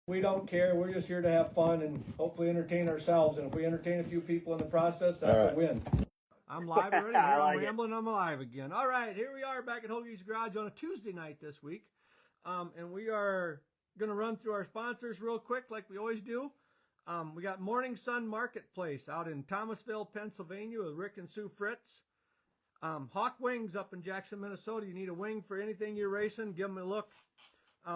We don't care. We're just here to have fun and hopefully entertain ourselves. And if we entertain a few people in the process, that's a win. I'm live already. I'm rambling. I'm live again. All right, here we are back at Hoagie's Garage on a Tuesday night this week. And we are going to run through our sponsors real quick like we always do. We got Morning Sun Marketplace out in Thomasville, Pennsylvania with Rick and Sue Fritz. Hawk Wings up in Jackson, Minnesota. You need a wing for anything you're racing, give them a look.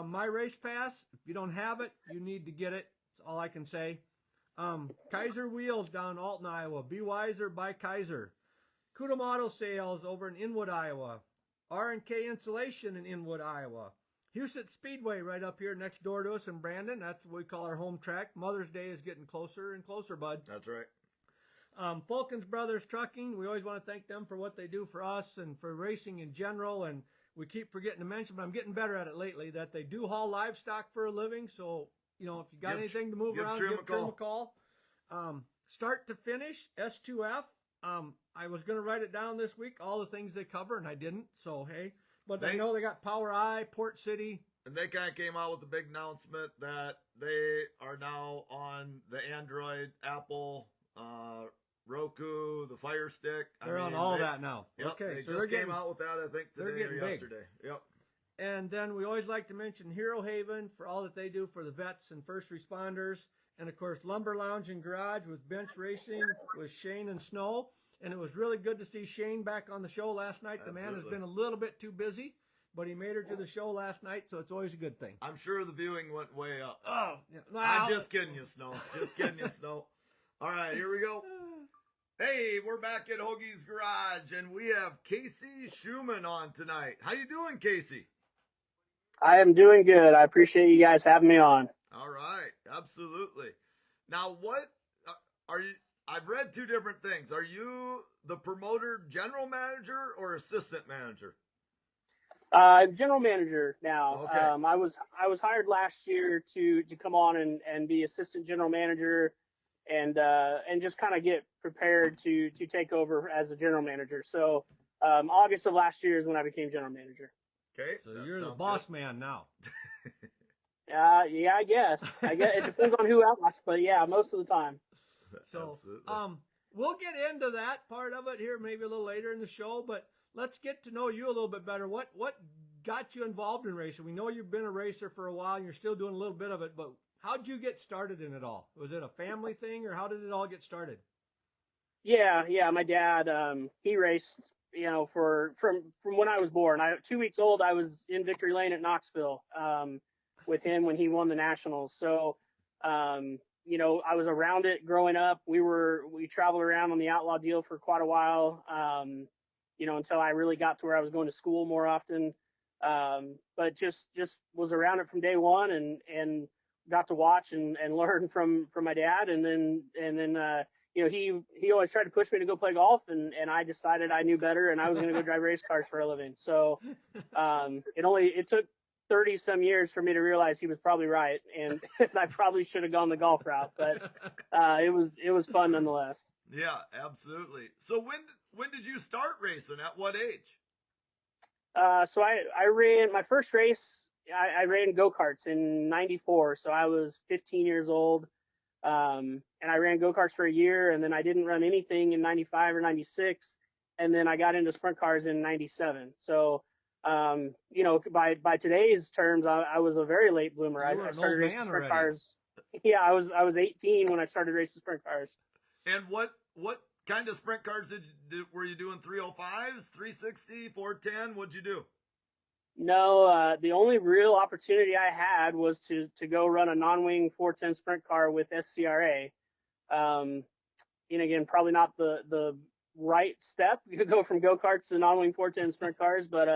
My Race Pass, if you don't have it, you need to get it. That's all I can say. Kaiser Wheels down in Alton, Iowa. Be Wiser by Kaiser. Kudum Auto Sales over in Inwood, Iowa. R&K Insulation in Inwood, Iowa. Houston Speedway right up here next door to us in Brandon. That's what we call our home track. Mother's Day is getting closer and closer, bud. That's right. Falcons Brothers Trucking, we always want to thank them for what they do for us and for racing in general, and we keep forgetting to mention, but I'm getting better at it lately, that they do haul livestock for a living, so, you know, if you got anything to move around, give Trim a call. Start to finish, S2F, I was going to write it down this week, all the things they cover, and I didn't, so hey, but I know they got Power Eye, Port City. And they kind of came out with a big announcement that they are now on the Android, Apple, Roku, the Fire Stick. They're on all that now. Yep, okay, they just came out with that, I think, today or yesterday. Big. Yep. And then we always like to mention Hero Haven for all that they do for the vets and first responders. And, of course, Lumber Lounge and Garage with Bench Racing with Shane and Snow. And it was really good to see Shane back on the show last night. The man has been a little bit too busy, but he made her to the show last night, so it's always a good thing. I'm sure the viewing went way up. Oh, yeah. Well, I'm just kidding you, Snow. Just kidding you, Snow. All right, here we go. Hey, we're back at Hoagie's Garage, and we have Casey Shuman on tonight. How you doing, Casey? I am doing good. I appreciate you guys having me on. All right, absolutely. Now, what are you? I've read two different things. Are you the promoter general manager or assistant manager? General manager now. Okay. I was hired last year to come on and be assistant general manager and just kind of get prepared to take over as a general manager. So August of last year is when I became general manager. Okay. So you're the boss man now. Yeah, I guess. It depends on who else, but yeah, most of the time. So, we'll get into that part of it here maybe a little later in the show, but let's get to know you a little bit better. What got you involved in racing? We know you've been a racer for a while and you're still doing a little bit of it, but how'd you get started in it all? Was it a family thing or how did it all get started? Yeah. My dad, he raced, you know, from when I was born. 2 weeks old, I was in Victory Lane at Knoxville, with him when he won the Nationals. So, you know, I was around it growing up. We traveled around on the outlaw deal for quite a while, you know, until I really got to where I was going to school more often. But just was around it from day one and got to watch and learn from my dad. And then, you know, he always tried to push me to go play golf and I decided I knew better and I was going to go drive race cars for a living. So, it took 30 some years for me to realize he was probably right. And I probably should have gone the golf route, but, it was fun nonetheless. Yeah, absolutely. So when did you start racing? At what age? So I ran my first race. I ran go-karts in 94. So I was 15 years old. And I ran go-karts for a year and then I didn't run anything in 95 or 96. And then I got into sprint cars in 97. So, you know, by today's terms, I was a very late bloomer. I started racing sprint cars. Yeah, I was 18 when I started racing sprint cars. And what kind of sprint cars were you doing? 305s, 360, 410? What'd you do? No, the only real opportunity I had was to go run a non-wing 410 sprint car with SCRA. And again, probably not the right step. You could go from go-karts to non-wing 410 sprint cars, but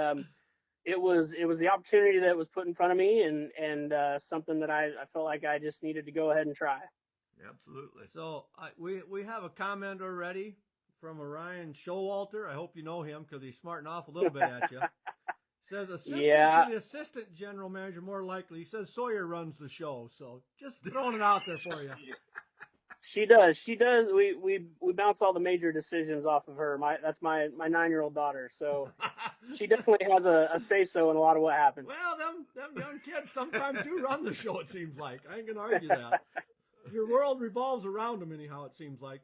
it was the opportunity that was put in front of me and something that I felt like I just needed to go ahead and try. Absolutely. So we have a comment already from Orion Showalter. I hope you know him because he's smarting off a little bit at you. Says assistant to the assistant general manager more likely. He says Sawyer runs the show, so just throwing it out there for you. She does. She does. We bounce all the major decisions off of her. That's my 9-year-old daughter. So she definitely has a say so in a lot of what happens. Well, them young kids sometimes do run the show. It seems like I ain't gonna argue that. Your world revolves around them, anyhow. It seems like.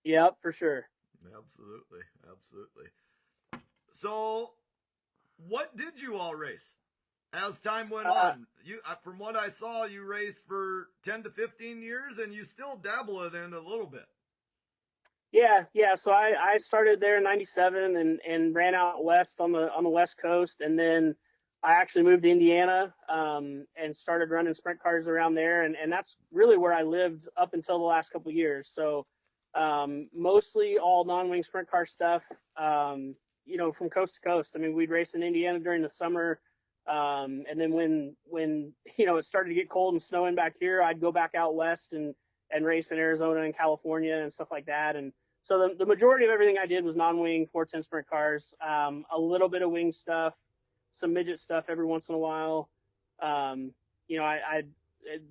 Yep, for sure. Absolutely, absolutely. So, what did you all race as time went on? You, from what I saw, you raced for 10 to 15 years, and you still dabble it in a little bit. Yeah. So I started there in '97 and ran out west on the West Coast, and then I actually moved to Indiana and started running sprint cars around there, and that's really where I lived up until the last couple of years. So mostly all non-wing sprint car stuff. From coast to coast. I mean, we'd race in Indiana during the summer. And then when it started to get cold and snowing back here, I'd go back out west and race in Arizona and California and stuff like that. And so the majority of everything I did was non-wing 410 sprint cars, a little bit of wing stuff, some midget stuff every once in a while. I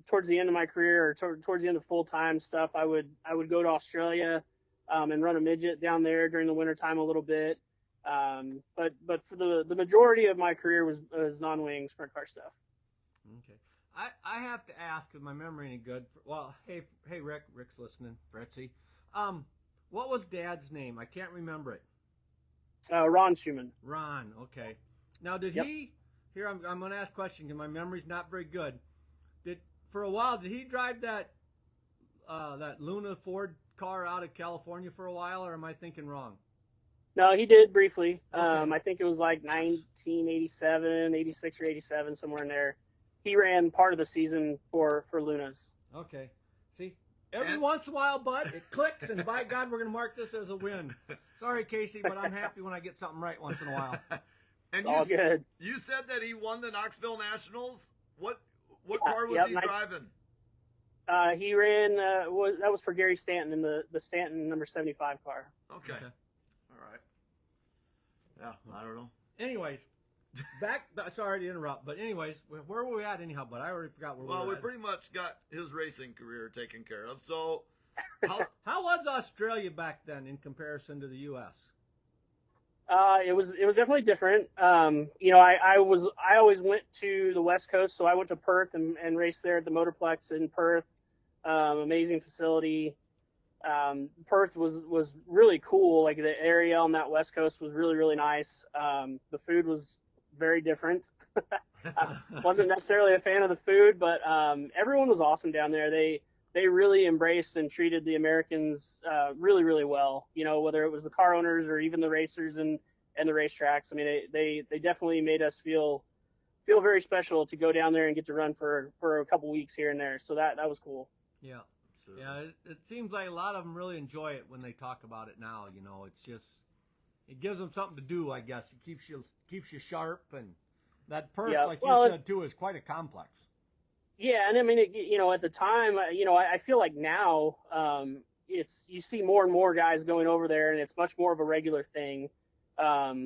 towards the end of my career or towards the end of full-time stuff, I would go to Australia and run a midget down there during the wintertime a little bit. But for the majority of my career was non-wing sprint car stuff. Okay. I have to ask, because my memory ain't good. Well, hey, Rick's listening, Fritzy. What was Dad's name? I can't remember it. Ron Shuman. Ron, okay. Now, did he, here I'm going to ask a question, because my memory's not very good. For a while, did he drive that Luna Ford car out of California for a while, or am I thinking wrong? No, he did briefly. Okay. I think it was like 1987, 86 or 87, somewhere in there. He ran part of the season for Lunas. Okay. See, every once in a while, bud, it clicks, and by God, we're going to mark this as a win. Sorry, Casey, but I'm happy when I get something right once in a while. And it's all good. You said that he won the Knoxville Nationals. What car was he driving? He ran, that was for Gary Stanton in the Stanton number 75 car. Okay. All right. Yeah, I don't know. Anyways, sorry to interrupt, but anyways, where were we at anyhow? But I already forgot where we were at. Well, we pretty much got his racing career taken care of. So, how was Australia back then in comparison to the U.S.? It was definitely different. I always went to the West Coast, so I went to Perth and raced there at the Motorplex in Perth. Amazing facility. Perth was really cool. Like the area on that West Coast was really, really nice. The food was very different. I wasn't necessarily a fan of the food, but everyone was awesome down there. They really embraced and treated the Americans really, really well. Whether it was the car owners or even the racers and the racetracks. I mean, they definitely made us feel very special to go down there and get to run for a couple weeks here and there. So that was cool. Yeah. Yeah, it seems like a lot of them really enjoy it when they talk about it now. It's just, it gives them something to do, I guess. It keeps you sharp, and that Perth, like you said too, is quite a complex. Yeah, and I mean, at the time, I feel like now, you see more and more guys going over there, and it's much more of a regular thing. But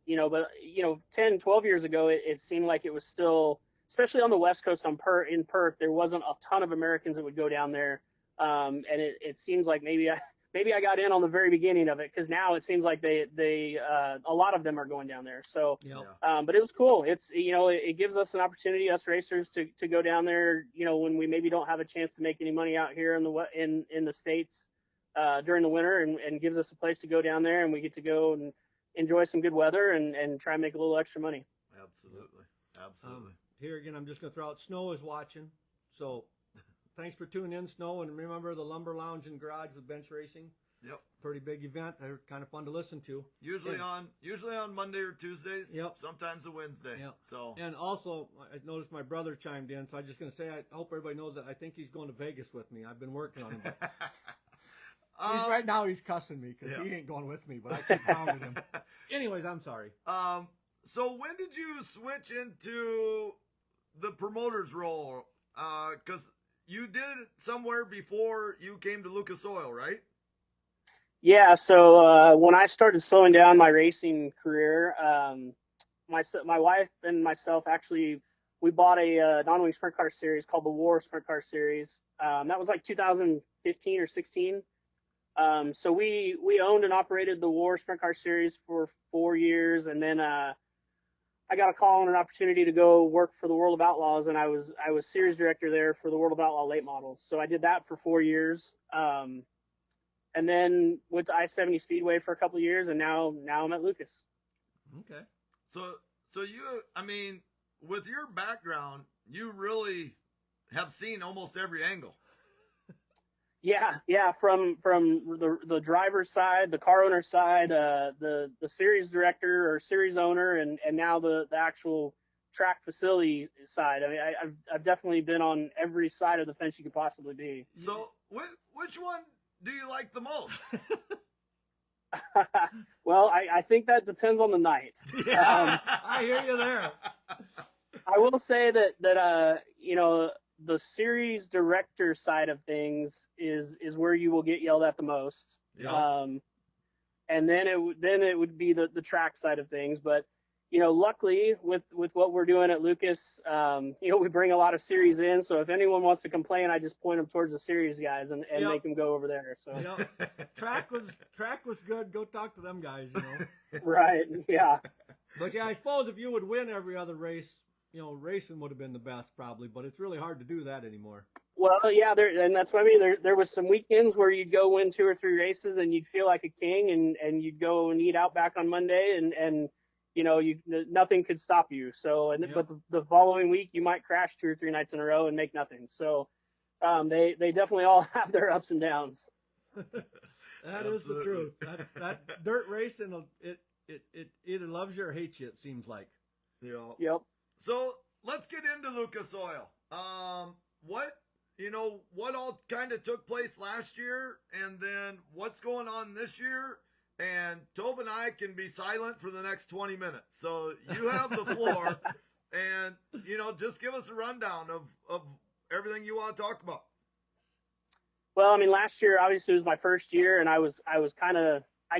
10, 12 years ago, it seemed like it was still, especially on the West Coast in Perth, there wasn't a ton of Americans that would go down there. And it seems like maybe I got in on the very beginning of it, because now it seems like they a lot of them are going down there. So, but it was cool. It's it gives us an opportunity, us racers, to go down there. When we maybe don't have a chance to make any money out here in the States during the winter, and gives us a place to go down there, and we get to go and enjoy some good weather and try and make a little extra money. Absolutely. Here again, I'm just going to throw out Snow is watching, so. Thanks for tuning in, Snow, and remember the Lumber Lounge and Garage with Bench Racing. Yep. Pretty big event. They're kind of fun to listen to. Usually on Monday or Tuesdays. Yep. Sometimes a Wednesday. Yep. So. And also, I noticed my brother chimed in, so I'm just going to say I hope everybody knows that I think he's going to Vegas with me. I've been working on him. Right now he's cussing me because he ain't going with me, but I keep hounding him. Anyways, I'm sorry. So when did you switch into the promoter's role? Because you did it somewhere before you came to Lucas Oil, right? Yeah. So when I started slowing down my racing career, my wife and myself actually we bought a non-wing sprint car series called the War Sprint Car Series. That was like 2015 or 16. So we owned and operated the War Sprint Car Series for 4 years, and then I got a call and an opportunity to go work for the World of Outlaws, and I was series director there for the World of Outlaw late models. So I did that for 4 years, and then went to I-70 Speedway for a couple of years, and now I'm at Lucas. Okay. So you, I mean, with your background, you really have seen almost every angle. Yeah, from the driver's side, the car owner's side, the series director or series owner, and now the actual track facility side. I mean, I've definitely been on every side of the fence you could possibly be. So which one do you like the most? Well, I think that depends on the night. Yeah, I hear you there. I will say that you know, the series director side of things is where you will get yelled at the most. Yeah. And then it would be the track side of things. But, you know, luckily with what we're doing at Lucas, you know, we bring a lot of series in. So if anyone wants to complain, I just point them towards the series guys and Yep. make them go over there. So Track was good. Go talk to them guys, you know. Right. Yeah. But yeah, I suppose if you would win every other race, you know, racing would have been the best probably, but it's really hard to do that anymore. Well, yeah, and that's what I mean. There was some weekends where you'd go win 2 or 3 races and you'd feel like a king, and you'd go and eat out back on Monday, and you know, nothing could stop you. So, but the following week you might crash 2 or 3 nights in a row and make nothing. So, they definitely all have their ups and downs. That is the truth. That dirt racing, it either loves you or hates you. It seems like. Yeah. Yep. So let's get into Lucas Oil. What all kind of took place last year, and then what's going on this year? And Tobe and I can be silent for the next 20 minutes. So you have the floor, and, you know, just give us a rundown of everything you want to talk about. Well, I mean, last year obviously was my first year, and I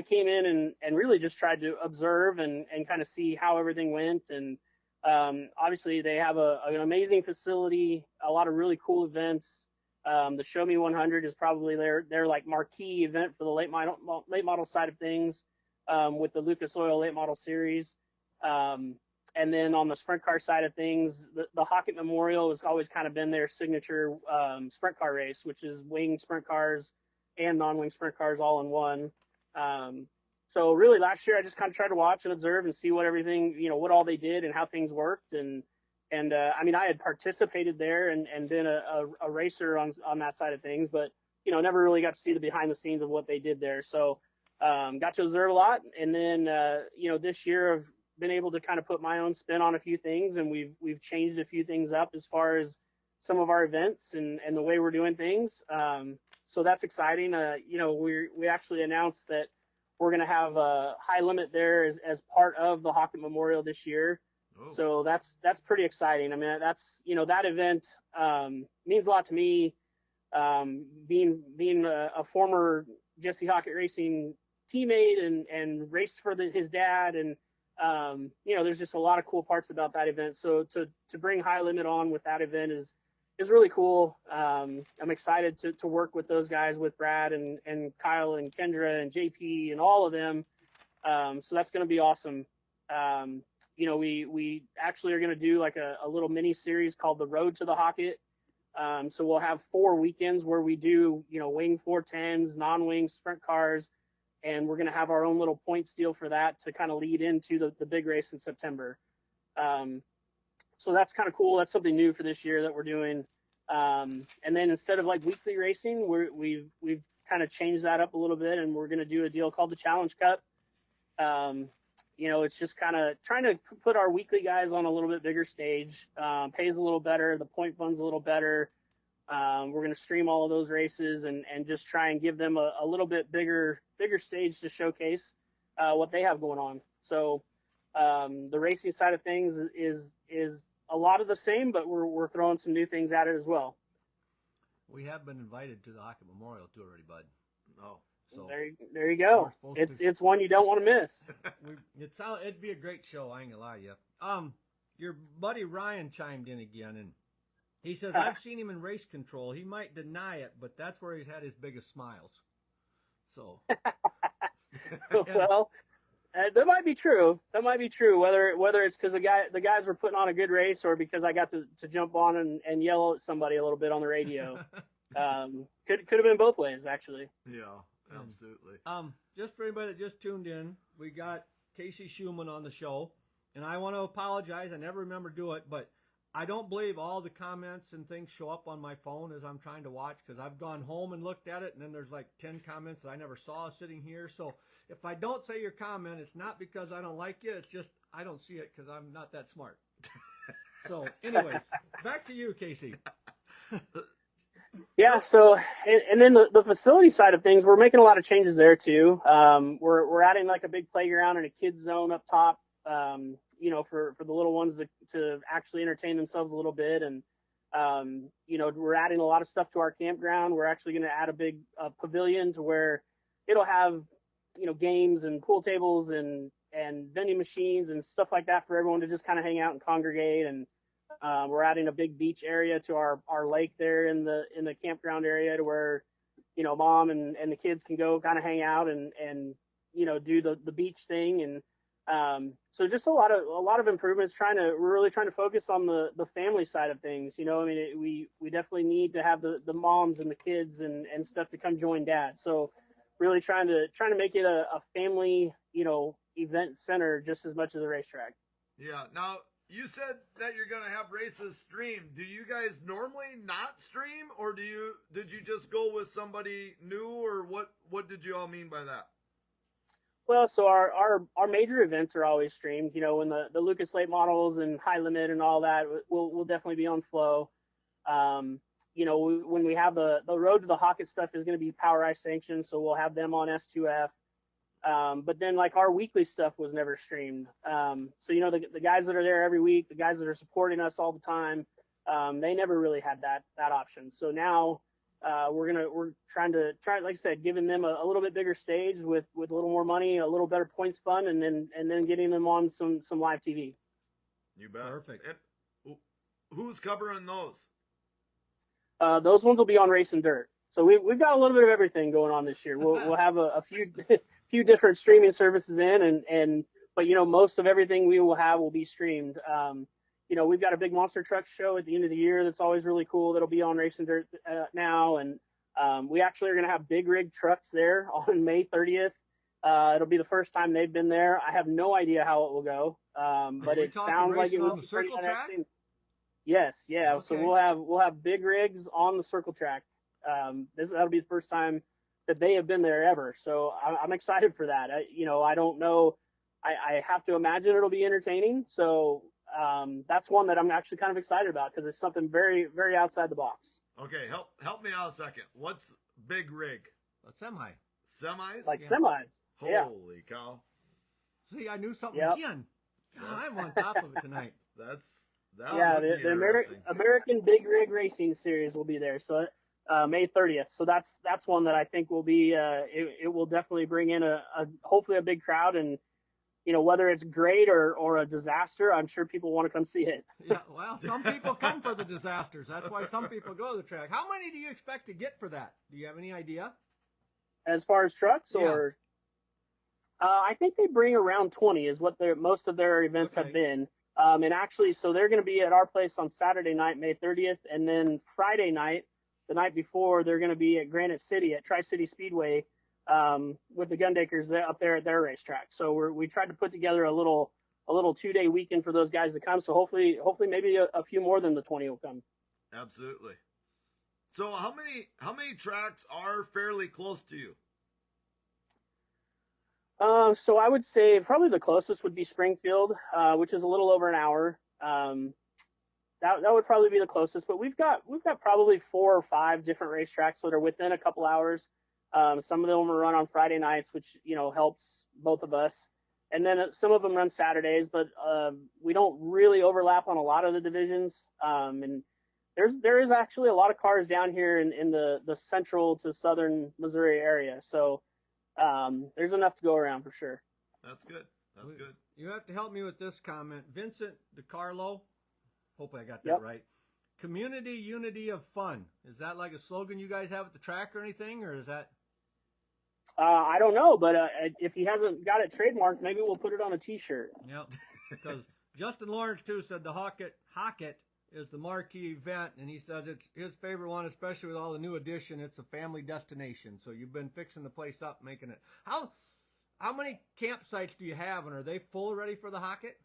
came in and really just tried to observe and kind of see how everything went. And obviously they have an amazing facility, a lot of really cool events. The Show Me 100 is probably their like marquee event for the late model side of things, with the Lucas Oil late model series. And then on the sprint car side of things, the Hockett Memorial has always kind of been their signature sprint car race, which is wing sprint cars and non-wing sprint cars all in one. So really last year I just kind of tried to watch and observe and see what everything, you know, what all they did and how things worked. And I mean, I had participated there and been a racer on that side of things, but, you know, never really got to see the behind the scenes of what they did there. So, got to observe a lot. And then, you know, this year I've been able to kind of put my own spin on a few things, and we've changed a few things up as far as some of our events and the way we're doing things. So that's exciting. You know, we actually announced that we're going to have a high limit there as part of the Hockett Memorial this year. Oh. So that's pretty exciting. I mean, that's, you know, that event means a lot to me. Being a former Jesse Hockett Racing teammate and raced for his dad, and you know, there's just a lot of cool parts about that event. So to bring high limit on with that event is really cool. I'm excited to work with those guys, with Brad and Kyle and Kendra and JP and all of them. So that's going to be awesome. You know, we actually are going to do like a little mini series called The Road to the Hockett. So we'll have 4 weekends where we do, you know, wing 410s, non-wing sprint cars, and we're going to have our own little points deal for that to kind of lead into the big race in September. So that's kind of cool. That's something new for this year that we're doing. And then instead of like weekly racing, we've kind of changed that up a little bit, and we're going to do a deal called the Challenge Cup. You know, it's just kind of trying to put our weekly guys on a little bit bigger stage. Pays a little better. The point fund's a little better. We're going to stream all of those races and just try and give them a little bit bigger stage to showcase what they have going on. So the racing side of things is a lot of the same, but we're throwing some new things at it as well. We have been invited to the Hockett Memorial too already, bud. Oh. So there you go. It's one you don't want to miss. It'd be a great show. I ain't gonna lie to you. your buddy Ryan chimed in again, and he says, I've seen him in race control. He might deny it, but that's where he's had his biggest smiles. So. Well, that might be true. That might be true. Whether it's because the guys were putting on a good race, or because I got to jump on and yell at somebody a little bit on the radio. Could have been both ways, actually. Yeah, absolutely. Just for anybody that just tuned in, we got Casey Shuman on the show, and I want to apologize. I never remember to do it, but I don't believe all the comments and things show up on my phone as I'm trying to watch, because I've gone home and looked at it, and then there's like 10 comments that I never saw sitting here. So if I don't say your comment, it's not because I don't like you. It's just I don't see it because I'm not that smart. So anyways, back to you, Casey. Yeah. So, and then the facility side of things, we're making a lot of changes there too. We're adding like a big playground and a kids zone up top. For the little ones to actually entertain themselves a little bit. And, we're adding a lot of stuff to our campground. We're actually going to add a big pavilion to where it'll have, games and pool tables and vending machines and stuff like that for everyone to just kind of hang out and congregate. And we're adding a big beach area to our lake there in the campground area, to where, mom and the kids can go kind of hang out and do the beach thing. And, so just a lot of improvements, we're really trying to focus on the family side of things. We definitely need to have the moms and the kids and stuff to come join dad. So really trying to make it a family, event center just as much as a racetrack. Yeah. Now you said that you're going to have races streamed. Do you guys normally not stream, or did you just go with somebody new, or what did you all mean by that? Well, so our major events are always streamed. When the Lucas Late Models and High Limit and all that will definitely be on Flow. When we have the Road to the Hockett stuff is going to be Power Ice sanctioned, so we'll have them on S2F. But then like our weekly stuff was never streamed. So the guys that are there every week, the guys that are supporting us all the time, they never really had that option. So now. We're trying, like I said, giving them a little bit bigger stage with a little more money, a little better points fund, and then getting them on some live TV. You bet. Perfect. And who's covering those? Those ones will be on Race and Dirt. So we've got a little bit of everything going on this year. We'll have a few different streaming services but most of everything we will have will be streamed. We've got a big monster truck show at the end of the year that's always really cool. That'll be on Race and Dirt now. And we actually are going to have big rig trucks there on May 30th. It'll be the first time they've been there. I have no idea how it will go, but it sounds like it will be pretty interesting. Yes, yeah. Okay. So we'll have big rigs on the circle track. That'll be the first time that they have been there ever. So I'm excited for that. I don't know. I have to imagine it'll be entertaining. So. That's one that I'm actually kind of excited about because it's something very, very outside the box. Okay, help me out a second. What's big rig? A semi. Semis? Like semis. Holy cow. See, I knew something again. God, I'm on top of it tonight. The American Big Rig Racing Series will be there. So May 30th. So that's one that I think will be it will definitely bring in a hopefully a big crowd. And whether it's great or a disaster, I'm sure people want to come see it. Yeah, well, some people come for the disasters. That's why some people go to the track. How many do you expect to get for that? Do you have any idea? As far as trucks, or I think they bring around 20 is what most of their events have been. And actually, so they're going to be at our place on Saturday night, May 30th, and then Friday night, the night before, they're going to be at Granite City at Tri-City Speedway. With the Gundakers up there at their racetrack. So we tried to put together a little 2-day weekend for those guys to come. So hopefully maybe a few more than the 20 will come. Absolutely. So how many tracks are fairly close to you? So I would say probably the closest would be Springfield, which is a little over an hour. That would probably be the closest, but we've got probably 4 or 5 different racetracks that are within a couple hours. Some of them run on Friday nights, which, helps both of us. And then some of them run Saturdays, but we don't really overlap on a lot of the divisions. And there is actually a lot of cars down here in the central to southern Missouri area. So there's enough to go around for sure. That's good. That's good. You have to help me with this comment. Vincent DiCarlo, hopefully I got that right. Community unity of fun. Is that like a slogan you guys have at the track or anything, or is that? I don't know, but if he hasn't got it trademarked, maybe we'll put it on a T-shirt. Yep. Because Justin Lawrence too said the Hocket is the marquee event, and he says it's his favorite one, especially with all the new addition. It's a family destination, so you've been fixing the place up, making it. How many campsites do you have, and are they full already for the Hocket?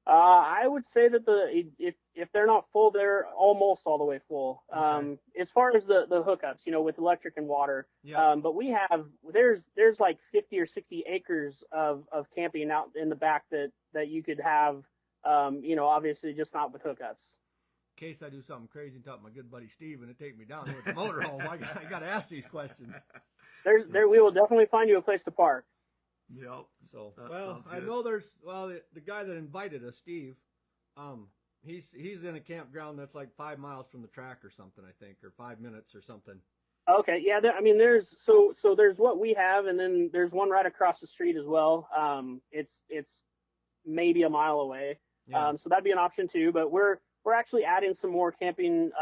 I would say that if they're not full, they're almost all the way full. Okay. As far as the hookups, with electric and water. Yeah. But we have there's like 50 or 60 acres of camping out in the back that you could have. Obviously just not with hookups. In case I do something crazy and talk to my good buddy Steve and it take me down there with the motorhome, I got to ask these questions. We will definitely find you a place to park. Yep. So, I know the guy that invited us, Steve, he's in a campground that's like 5 miles from the track or something, I think, or 5 minutes or something. Okay. Yeah. There's what we have, and then there's one right across the street as well. It's maybe a mile away. Yeah. So that'd be an option too, but we're actually adding some more camping,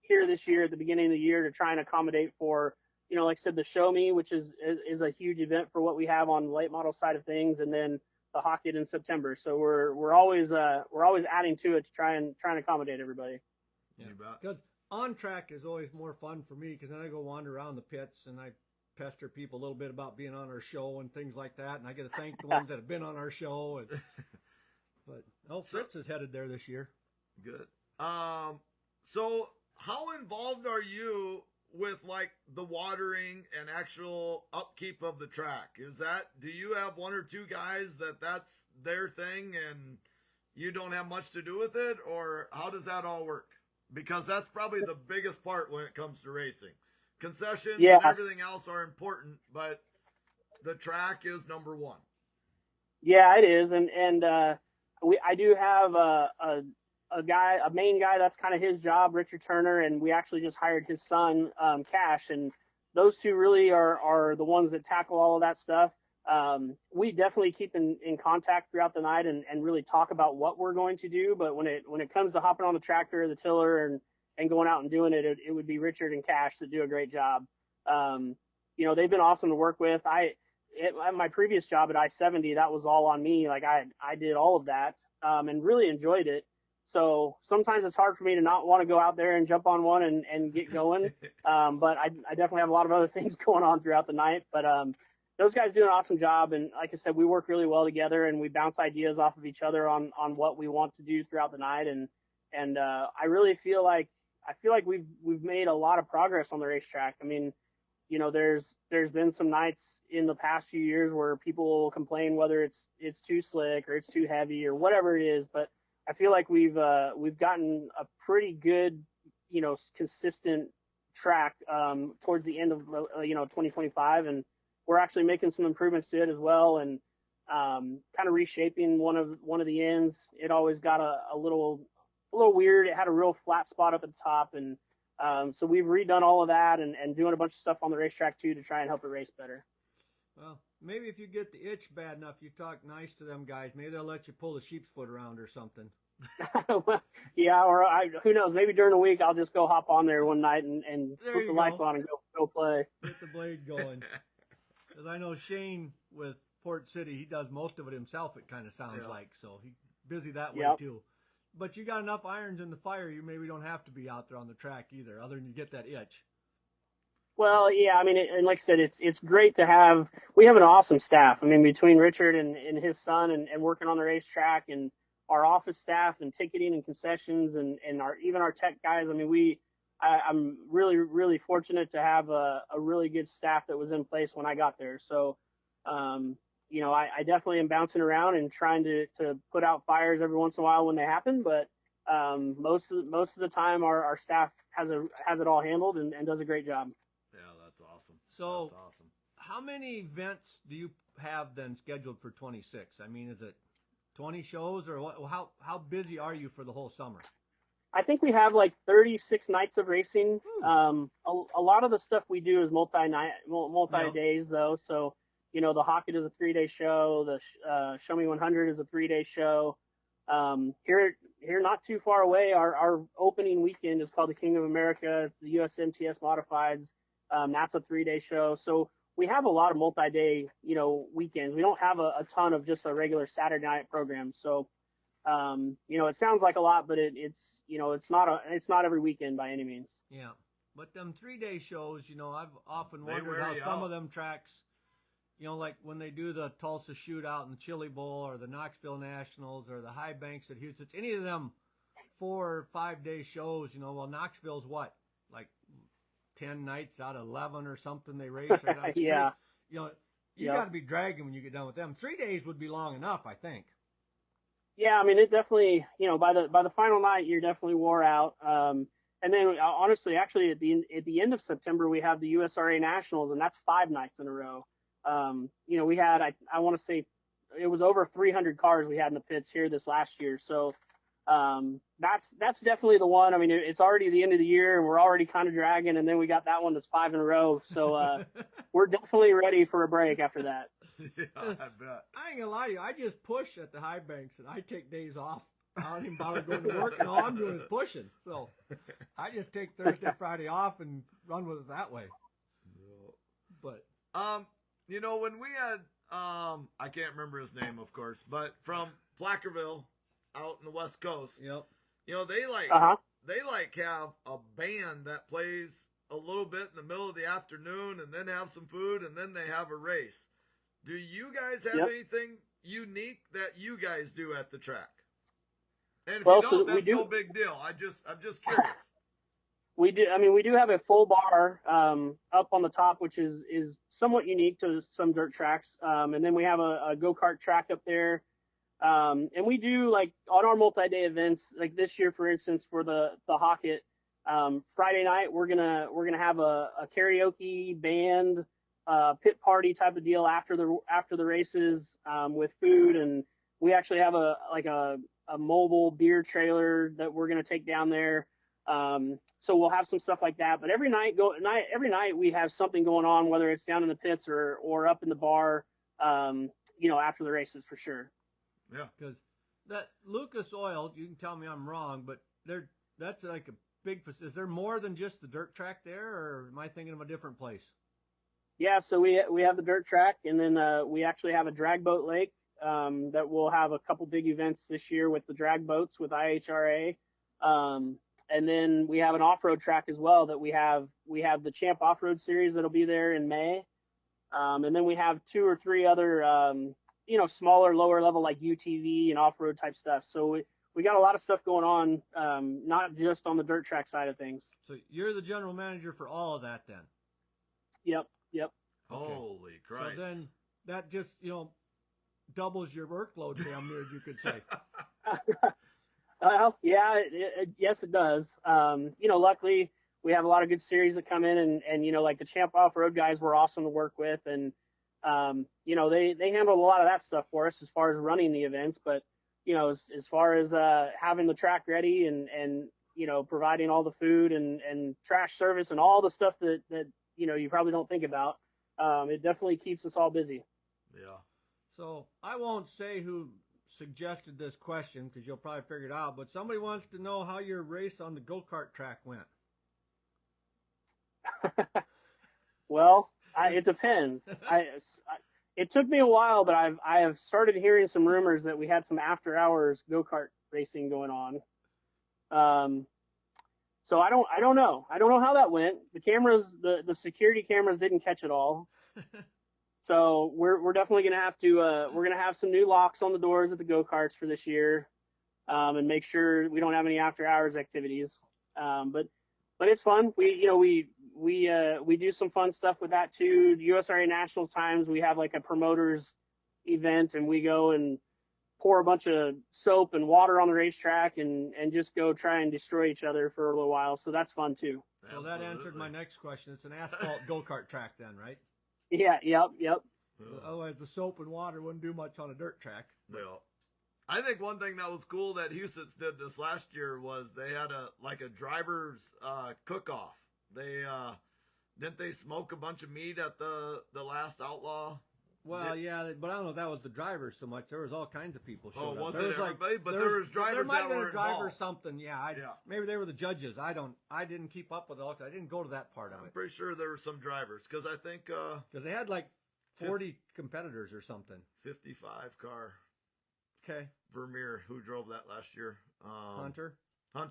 here this year at the beginning of the year to try and accommodate for, like I said, the Show Me, which is a huge event for what we have on the late model side of things, and then the Hocket in September. So we're always adding to it to try and accommodate everybody. Yeah, because on track is always more fun for me, because then I go wander around the pits and I pester people a little bit about being on our show and things like that, and I get to thank the ones that have been on our show. But Fritz is headed there this year. Good. So how involved are you with like the watering and actual upkeep of the track? Do you have one or two guys that's their thing and you don't have much to do with it, or how does that all work? Because that's probably the biggest part when it comes to racing. Concessions and everything else are important, but the track is number one. Yeah, it is. And I do have a main guy that's kind of his job, Richard Turner, and we actually just hired his son, Cash, and those two really are the ones that tackle all of that stuff. We definitely keep in contact throughout the night and really talk about what we're going to do, but when it comes to hopping on the tractor, the tiller, and going out and doing it, it would be Richard and Cash that do a great job. They've been awesome to work with. At my previous job at I-70, that was all on me. Like I did all of that, and really enjoyed it. So sometimes it's hard for me to not want to go out there and jump on one and get going. But I definitely have a lot of other things going on throughout the night. But those guys do an awesome job. And like I said, we work really well together, and we bounce ideas off of each other on what we want to do throughout the night. And I really feel like we've made a lot of progress on the racetrack. I mean, there's been some nights in the past few years where people will complain whether it's too slick or it's too heavy or whatever it is, but I feel like we've gotten a pretty good, consistent track towards the end of 2025, and we're actually making some improvements to it as well, and kind of reshaping one of the ends. It always got a little weird. It had a real flat spot up at the top, and so we've redone all of that and doing a bunch of stuff on the racetrack too to try and help it race better. Well, maybe if you get the itch bad enough, you talk nice to them guys. Maybe they'll let you pull the sheep's foot around or something. Well, yeah, or who knows? Maybe during the week I'll just go hop on there one night and put the lights on and go play. Get the blade going. Because I know Shane with Port City, he does most of it himself. It kind of sounds like, so he's busy that way too. But you got enough irons in the fire. You maybe don't have to be out there on the track either, other than you get that itch. Well, yeah, I mean, and like I said, it's great to have. We have an awesome staff. I mean, between Richard and his son and working on the racetrack, and our office staff and ticketing and concessions and even our tech guys. I mean, I'm really, really fortunate to have a really good staff that was in place when I got there. So, I definitely am bouncing around and trying to put out fires every once in a while when they happen. But most of the time, our staff has it all handled and does a great job. Yeah, that's awesome. So, that's awesome. How many events do you have then scheduled for 26? I mean, is it 20 shows, or what? How busy are you for the whole summer? I think we have like 36 nights of racing. A lot of the stuff we do is multi days though. So, the Hocket is a 3-day show. The Show Me 100 is a 3-day show. Here not too far away, our opening weekend is called the King of America. It's the USMTS Modifieds. That's a 3-day show. So we have a lot of multi-day, weekends. We don't have a ton of just a regular Saturday night program. So, it sounds like a lot, but it's not every weekend by any means. Yeah. But them 3-day shows, I've often wondered how some of them tracks, like when they do the Tulsa Shootout and the Chili Bowl or the Knoxville Nationals or the High Banks at Houston, it's any of them 4 or 5 day shows, well, Knoxville's what? Like 10 nights out of 11 or something they race. Yeah. You got to be dragging when you get done with them. 3 days would be long enough, I think. Yeah, I mean, it definitely, by the final night, you're definitely wore out. And then, honestly, actually, at the end of September, we have the USRA Nationals, and that's 5 nights in a row. We had, I want to say, it was over 300 cars we had in the pits here this last year. So that's definitely the one. I mean, it's already the end of the year, and we're already kind of dragging, and then we got that one that's 5 in a row. So we're definitely ready for a break after that. Yeah, I bet. I ain't gonna lie to you. I just push at the High Banks, and I take days off. I don't even bother going to work, and all I'm doing is pushing. So I just take Thursday, Friday off and run with it that way. But when we had I can't remember his name, of course, but from Placerville out in the West Coast. Yep. They have a band that plays a little bit in the middle of the afternoon and then have some food and then they have a race. Do you guys have anything unique that you guys do at the track? And if you don't, that's no big deal. I'm just curious. We do. I mean, we do have a full bar up on the top, which is somewhat unique to some dirt tracks. And then we have a go-kart track up there. And we do, like, on our multi-day events, like this year, for instance, for the Hocket, Friday night we're gonna have a karaoke band pit party type of deal after the races with food, and we actually have a mobile beer trailer that we're gonna take down there. So we'll have some stuff like that. But every night we have something going on, whether it's down in the pits or up in the bar, after the races for sure. Yeah, because that Lucas Oil, you can tell me I'm wrong, but that's like a big. Is there more than just the dirt track there, or am I thinking of a different place? Yeah, so we have the dirt track, and then we actually have a drag boat lake that will have a couple big events this year with the drag boats with IHRA. And then we have an off-road track as well that we have the Champ Off-Road Series that'll be there in May. And then we have 2 or 3 other, smaller, lower level like UTV and off-road type stuff. So we got a lot of stuff going on, not just on the dirt track side of things. So you're the general manager for all of that then? Yep. Okay. Holy Christ. So then that just, doubles your workload damn near, you could say. Well, yeah, yes, it does. Luckily we have a lot of good series that come in and like the Champ Off-Road guys were awesome to work with. And, they handled a lot of that stuff for us as far as running the events. But, as far as having the track ready and providing all the food and trash service and all the stuff that you probably don't think about, it definitely keeps us all busy. Yeah. So I won't say who suggested this question because you'll probably figure it out, but somebody wants to know how your race on the go-kart track went. Well, it depends. It took me a while, but I have started hearing some rumors that we had some after-hours go-kart racing going on. So I don't know. I don't know how that went. The cameras, the security cameras didn't catch it all. So we're definitely gonna have to we're gonna have some new locks on the doors at the go-karts for this year, and make sure we don't have any after-hours activities. But it's fun. We do some fun stuff with that too. The USRA Nationals times we have like a promoters event, and we go and pour a bunch of soap and water on the racetrack and just go try and destroy each other for a little while. So that's fun too. So that answered my next question. It's an asphalt go-kart track then, right? Yeah. Yep. Otherwise, the soap and water wouldn't do much on a dirt track. No. I think one thing that was cool that Houston's did this last year was they had a driver's cook-off. They didn't they smoke a bunch of meat at the last Outlaw Well, yeah, but I don't know if that was the drivers so much. There was all kinds of people showing up. Was there it was everybody? But there was drivers there might that have been were a driver or involved. something. Yeah, maybe they were the judges. I didn't keep up with it all. I didn't go to that part of I'm it. pretty sure there were some drivers because I think because they had like 40 competitors or something. 55 car. Okay. Vermeer, who drove that last year? Hunter. I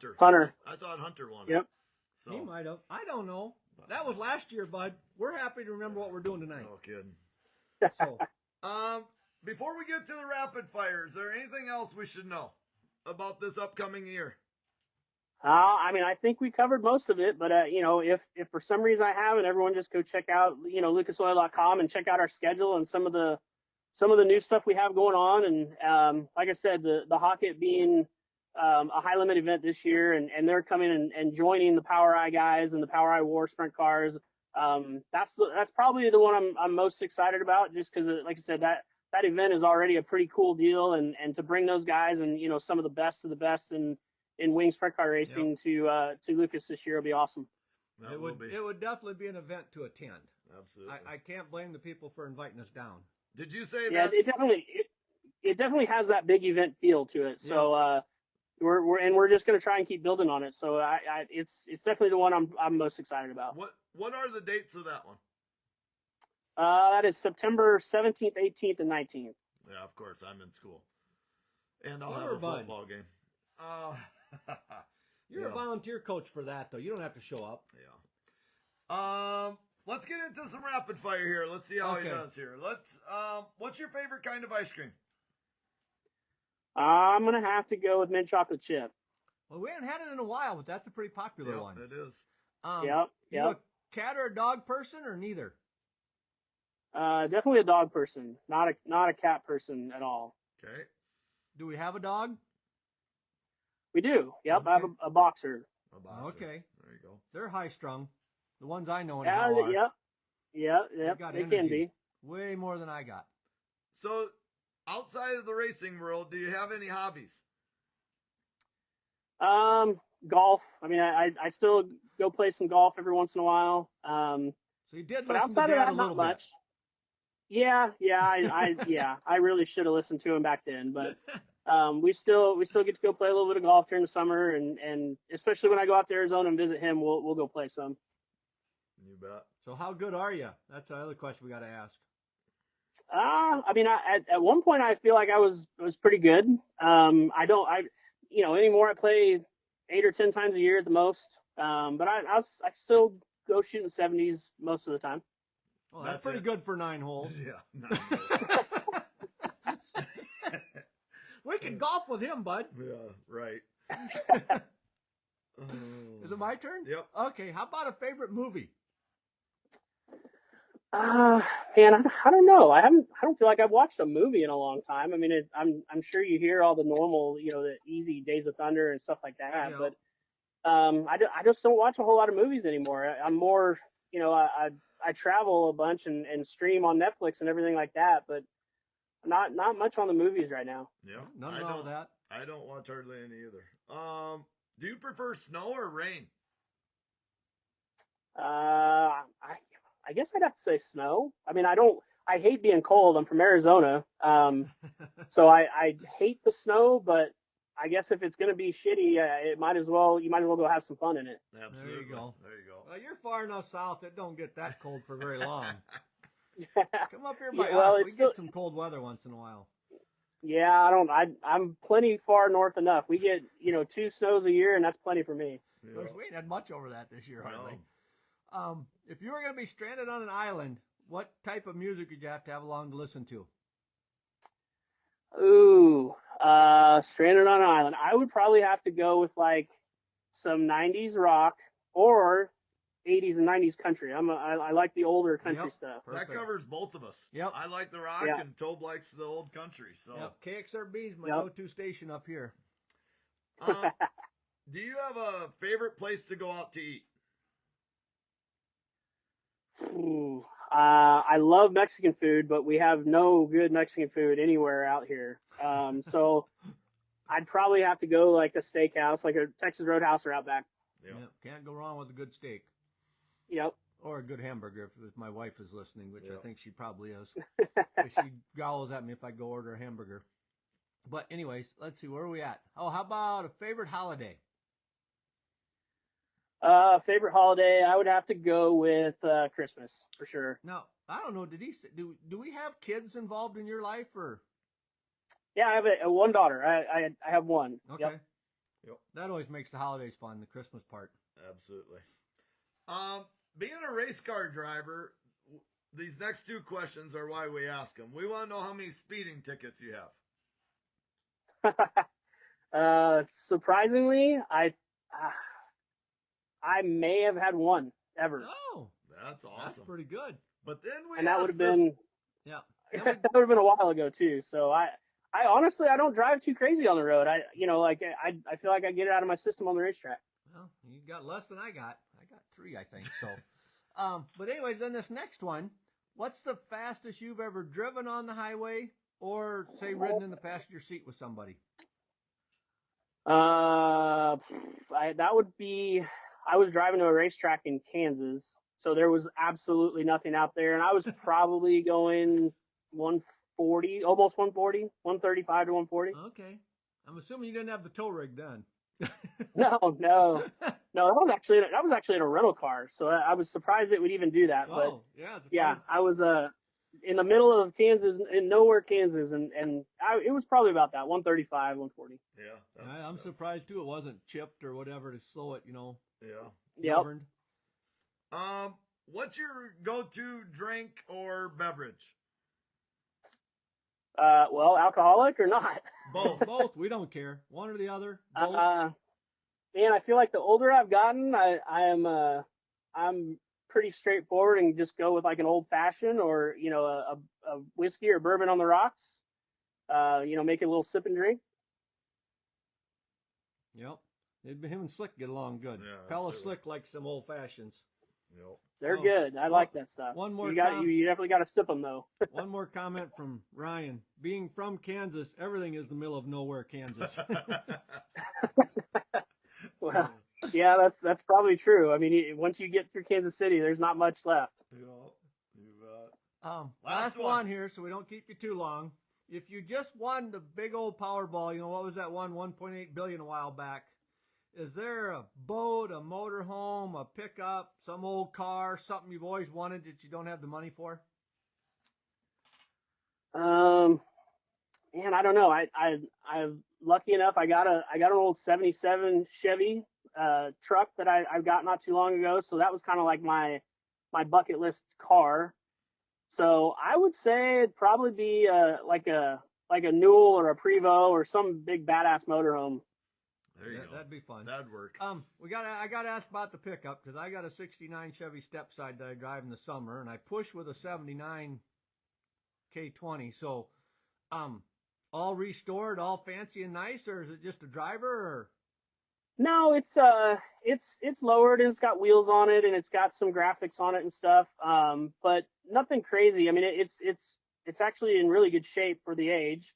thought Hunter won. Yep. So he might have. I don't know. That was last year, bud. We're happy to remember what we're doing tonight. No kidding. So, before we get to the rapid fire, is there anything else we should know about this upcoming year? I mean, I think we covered most of it, but if for some reason I haven't, everyone just go check out lucasoil.com and check out our schedule and some of the new stuff we have going on. And like I said, the Hockett being a high limit event this year, and they're coming and joining the Power Eye guys and the Power Eye War Sprint cars. That's probably the one I'm most excited about, just because, like I said, that event is already a pretty cool deal, and to bring those guys and some of the best of the best in wing sprint car racing to Lucas this year will be awesome. It would definitely be an event to attend. Absolutely. I can't blame the people for inviting us down. Did you say that? Yeah, it definitely has that big event feel to it. So we're just going to try and keep building on it. So it's definitely the one I'm most excited about. What are the dates of that one? That is September 17th, 18th, and 19th. Yeah, of course. I'm in school, and I'll have a football game. You're a volunteer coach for that, though. You don't have to show up. Yeah. Let's get into some rapid fire here. Let's see how he does here. What's your favorite kind of ice cream? I'm going to have to go with mint chocolate chip. Well, we haven't had it in a while, but that's a pretty popular one. It is. Yep. You a cat or a dog person, or neither? Definitely a dog person, not a cat person at all. Okay. Do we have a dog? We do. Yep, okay. I have a boxer. Okay. There you go. They're high strung. The ones I know anyhow are. Yep. They can be. Way more than I got. So, outside of the racing world, do you have any hobbies? Golf. I mean, I still go play some golf every once in a while. So you did, but outside of that, not much. Yeah. I really should have listened to him back then, but we still get to go play a little bit of golf during the summer, and especially when I go out to Arizona and visit him, we'll go play some. You bet. So how good are you? That's the other question we got to ask. I mean, at one point I feel like I was pretty good. Anymore I play 8 or 10 times a year at the most. But I still go shooting 70s most of the time. Well, that's pretty good for 9 holes. Yeah, 9 holes. We can golf with him, bud. Yeah, right. Is it my turn? Yep. Okay, how about a favorite movie? Man, I don't know. I don't feel like I've watched a movie in a long time. I mean, I'm sure you hear all the normal, the easy Days of Thunder and stuff like that. Yeah. But I just don't watch a whole lot of movies anymore. I'm more, I travel a bunch and stream on Netflix and everything like that. But not much on the movies right now. Yeah, none of all that. I don't watch hardly any either. Do you prefer snow or rain? I guess I'd have to say snow. I mean, I hate being cold. I'm from Arizona. So I hate the snow, but I guess if it's going to be shitty, you might as well go have some fun in it. Absolutely. There you go. Well, you're far enough south it don't get that cold for very long. Come up here by us. We get some cold weather once in a while. Yeah, I'm plenty far north enough. We get, 2 snows a year, and that's plenty for me. Yeah. Of course, we ain't had much over that this year, hardly. If you were going to be stranded on an island, what type of music would you have to have along to listen to? Ooh, stranded on an island. I would probably have to go with like some 90s rock or 80s and 90s country. I like the older country stuff. Perfect. That covers both of us. Yep. I like the rock, and Tobe likes the old country. So KXRB is my go-to station up here. Do you have a favorite place to go out to eat? Ooh, I love Mexican food, but we have no good Mexican food anywhere out here. So I'd probably have to go like a steakhouse, like a Texas Roadhouse or Outback. Yep. Can't go wrong with a good steak. Yep. Or a good hamburger if my wife is listening, which Yeah. I think she probably is. She growls at me if I go order a hamburger. But anyways, let's see, where are we at? Oh, how about a favorite holiday? Favorite holiday, I would have to go with Christmas for sure. Now, I don't know, do we have kids involved in your life or? Yeah, I have one daughter. I have one. Okay. Yep. That always makes the holidays fun, the Christmas part. Absolutely. Being a race car driver, these next two questions are why we ask them. We want to know how many speeding tickets you have. Surprisingly, I may have had one ever. Oh, That's awesome. that's pretty good. But then And that would have been Yeah. that would have been a while ago too. So I honestly I don't drive too crazy on the road. I feel like I get it out of my system on the racetrack. Well, you got less than I got. I got 3, I think. So, but anyways, then this next one, what's the fastest you've ever driven on the highway, or say ridden in the passenger seat with somebody? That would be. I was driving to a racetrack in Kansas, so there was absolutely nothing out there, and I was probably going 140, almost 140, 135 to 140. Okay, I'm assuming you didn't have the tow rig then. No. That was actually in a rental car, so I was surprised it would even do that. Oh, But yeah, yeah, I was in the middle of Kansas, in nowhere Kansas, and it was probably about that 135, 140. Yeah. I'm surprised too. It wasn't chipped or whatever to slow it, Yeah. Yep. governed. What's your go-to drink or beverage? Well, alcoholic or not? Both. We don't care. One or the other. Both. Man, I feel like the older I've gotten, I'm pretty straightforward and just go with like an old fashioned or a whiskey or bourbon on the rocks. Make it a little sip and drink. Yep. Him and Slick get along good. Yeah, Pella absolutely. Slick likes some old fashions. Yep. They're good. I like that stuff. One more You definitely got to sip them though. One more comment from Ryan. Being from Kansas, everything is the middle of nowhere, Kansas. Well, yeah, that's probably true. I mean, once you get through Kansas City, there's not much left. Yep. You bet. Last one here, so we don't keep you too long. If you just won the big old Powerball, what was that one, 1.8 billion a while back? Is there a boat, a motorhome, a pickup, some old car, something you've always wanted that you don't have the money for? Man, I don't know. I'm lucky enough. I got an old '77 Chevy truck that I got not too long ago. So that was kind of like my bucket list car. So I would say it'd probably be like a Newell or a Prevost or some big badass motorhome. There you go. That'd be fun. That'd work. I got to ask about the pickup because I got a '69 Chevy Stepside that I drive in the summer, and I push with a '79 K20. So, all restored, all fancy and nice, or is it just a driver? Or? No, it's lowered and it's got wheels on it and it's got some graphics on it and stuff. But nothing crazy. I mean, it's actually in really good shape for the age.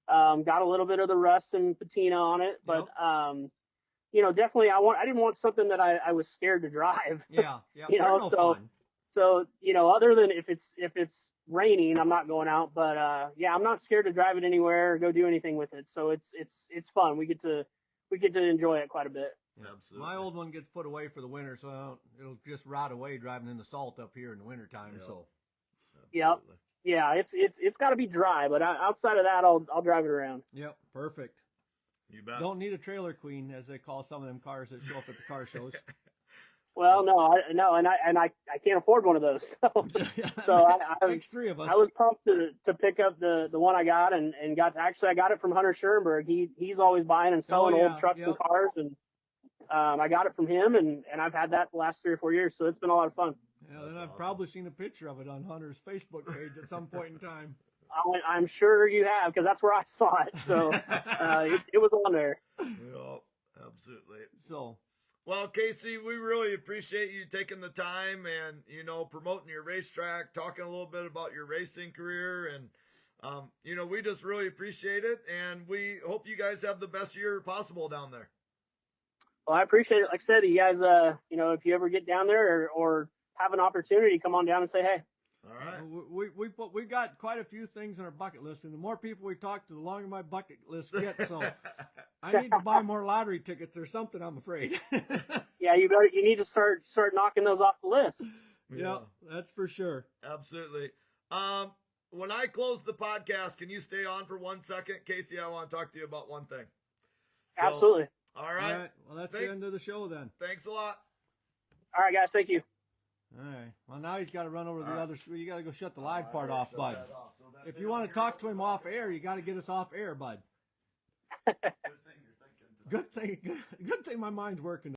Got a little bit of the rust and patina on it, but definitely I didn't want something that I was scared to drive. Yeah. So other than if it's raining, I'm not going out, but I'm not scared to drive it anywhere or go do anything with it. So it's fun. We get to enjoy it quite a bit. Yeah. Absolutely. My old one gets put away for the winter, so it'll just rot away driving in the salt up here in the wintertime. Yep. So. Yep. Yeah, it's got to be dry, but outside of that, I'll drive it around. Yep, perfect. You bet. Don't need a trailer queen, as they call some of them cars that show up at the car shows. Well, and I can't afford one of those. So I makes 3 of us. I was pumped to pick up the one I got and got to, actually I got it from Hunter Schoenberg. He's always buying and selling old trucks and cars, and I got it from him, and I've had that the last 3 or 4 years, so it's been a lot of fun. Yeah, and I've probably seen a picture of it on Hunter's Facebook page at some point in time. I'm sure you have, because that's where I saw it. So it was on there. Yep, absolutely. So, well, Casey, we really appreciate you taking the time and promoting your racetrack, talking a little bit about your racing career, and we just really appreciate it, and we hope you guys have the best year possible down there. Well, I appreciate it. Like I said, you guys, if you ever get down there or have an opportunity, come on down and say hey. All right. We got quite a few things on our bucket list, and the more people we talk to, the longer my bucket list gets. So I need to buy more lottery tickets or something, I'm afraid. Yeah, you need to start knocking those off the list. Yeah, that's for sure. Absolutely. When I close the podcast, can you stay on for 1 second? Casey, I want to talk to you about one thing. So, Absolutely. All right. Well, that's the end of the show then. Thanks a lot. All right, guys. Thank you. All right. Well, now he's got to run over to the other. You got to go shut the live part off, bud. If you want to talk to him off air, you got to get us off air, bud. Good thing my mind's working.